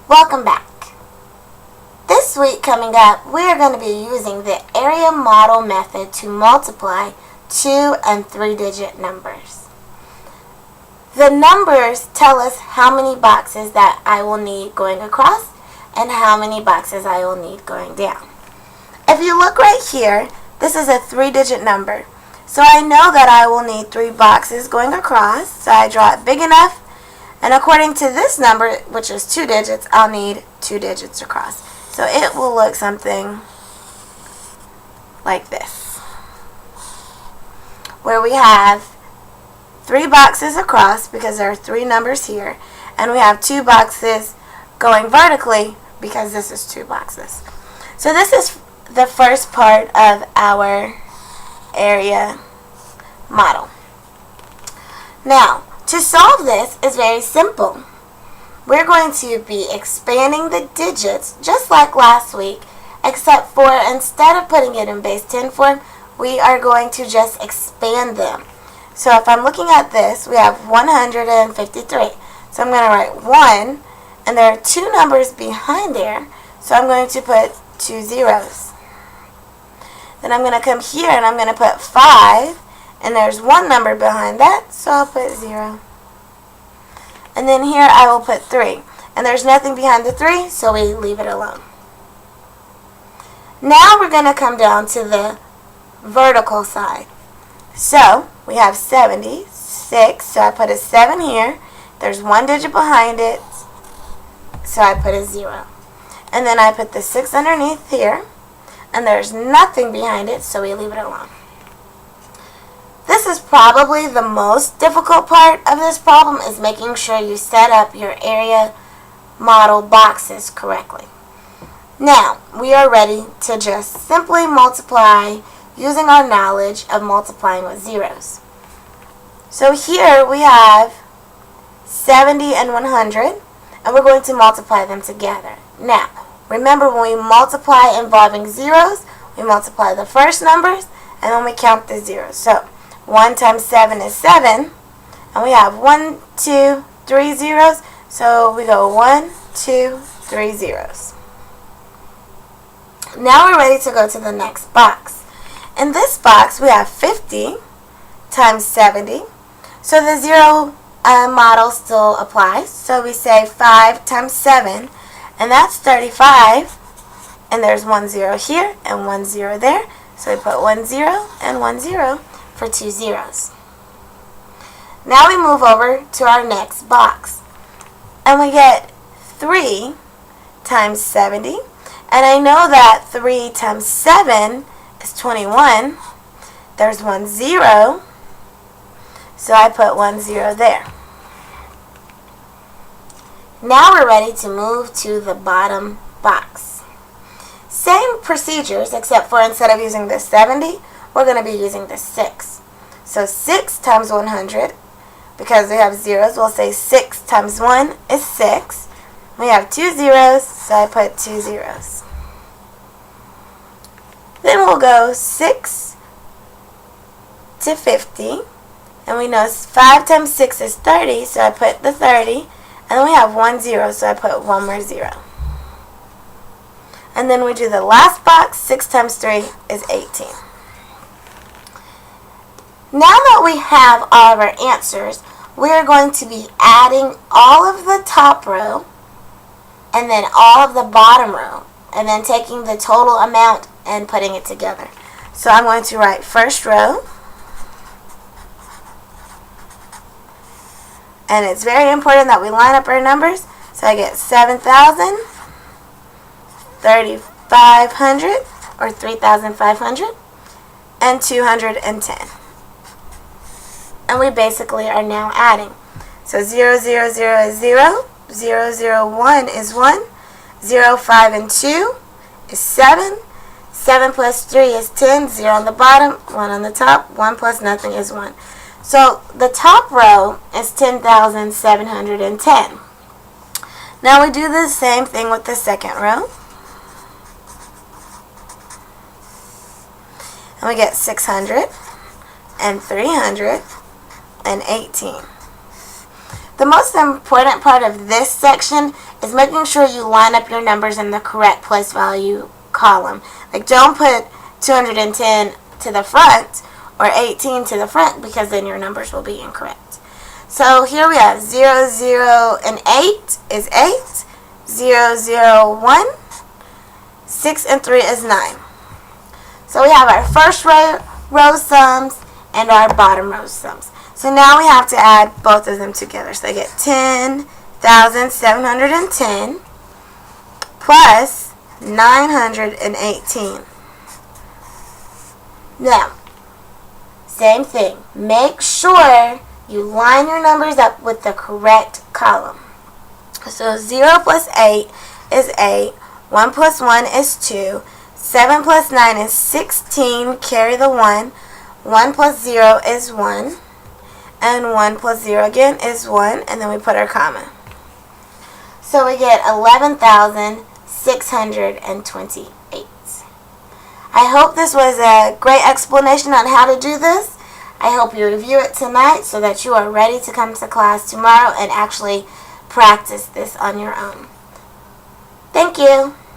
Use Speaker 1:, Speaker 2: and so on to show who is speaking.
Speaker 1: Welcome back. This week coming up, we are going to be using the area model method to multiply 2 and 3-digit numbers. The numbers tell us how many boxes that I will need going across and how many boxes I will need going down. If you look right here, this is a 3-digit number. So I know that I will need 3 boxes going across, so I draw it big enough. And according to this number, which is 2 digits, I'll need 2 digits across. So it will look something like this, where we have 3 boxes across because there are 3 numbers here, and we have 2 boxes going vertically because this is 2 boxes. So this is the first part of our area model. Now, to solve this is very simple. We're going to be expanding the digits just like last week, except for instead of putting it in base 10 form, we are going to just expand them. So if I'm looking at this, we have 153. So I'm going to write 1, and there are 2 numbers behind there, so I'm going to put 2 zeros. Then I'm going to come here and I'm going to put 5, and there's 1 number behind that, so I'll put 0. And then here I will put 3. And there's nothing behind the 3, so we leave it alone. Now we're going to come down to the vertical side. So we have 76, so I put a 7 here. There's 1 digit behind it, so I put a 0. And then I put the 6 underneath here, and there's nothing behind it, so we leave it alone. This is probably the most difficult part of this problem, is making sure you set up your area model boxes correctly. Now, we are ready to just simply multiply using our knowledge of multiplying with zeros. So here we have 70 and 100, and we're going to multiply them together. Now, remember when we multiply involving zeros, we multiply the first numbers, and then we count the zeros. So 1 times 7 is 7, and we have 1, 2, 3 zeros, so we go 1, 2, 3 zeros. Now we're ready to go to the next box. In this box, we have 50 times 70, so the zero model still applies, so we say 5 times 7, and that's 35, and there's 1 0 here and 1 0 there, so we put 1 0 and 1 0 for 2 zeros. Now we move over to our next box, and we get 3 times 70, and I know that 3 times 7 is 21. There's 1 0, so I put 1 0 there. Now we're ready to move to the bottom box. Same procedures, except for instead of using the 70, we're going to be using the 6. So 6 times 100, because we have zeros, we'll say 6 times 1 is 6. We have 2 zeros, so I put 2 zeros. Then we'll go 6 to 50, and we know 5 times 6 is 30, so I put the 30. And then we have 1 0, so I put 1 more 0. And then we do the last box. 6 times 3 is 18. Now that we have all of our answers, we are going to be adding all of the top row and then all of the bottom row, and then taking the total amount and putting it together. So I'm going to write first row. And it's very important that we line up our numbers. So I get 7,000, 3,500, or 3,500, and 210. And we basically are now adding. So 0, 0, 0 is 0, 0, 0, 1 is 1, 0, 5, and 2 is 7, 7 plus 3 is 10, 0 on the bottom, 1 on the top, 1 plus nothing is 1. So the top row is 10,710. Now we do the same thing with the second row. And we get 600 and 318. The most important part of this section is making sure you line up your numbers in the correct place value column. Like, don't put 210 to the front or 18 to the front, because then your numbers will be incorrect. So here we have 0, 0, and 8 is 8. 0, 0, 1. 6 and 3 is 9. So we have our first row sums and our bottom row sums. So now we have to add both of them together. So I get 10,710 plus 918. Now, same thing. Make sure you line your numbers up with the correct column. So 0 plus 8 is 8. 1 plus 1 is 2. 7 plus 9 is 16. Carry the 1. 1 plus 0 is 1. And 1 plus 0 again is 1. And then we put our comma. So we get 11,628. I hope this was a great explanation on how to do this. I hope you review it tonight so that you are ready to come to class tomorrow and actually practice this on your own. Thank you.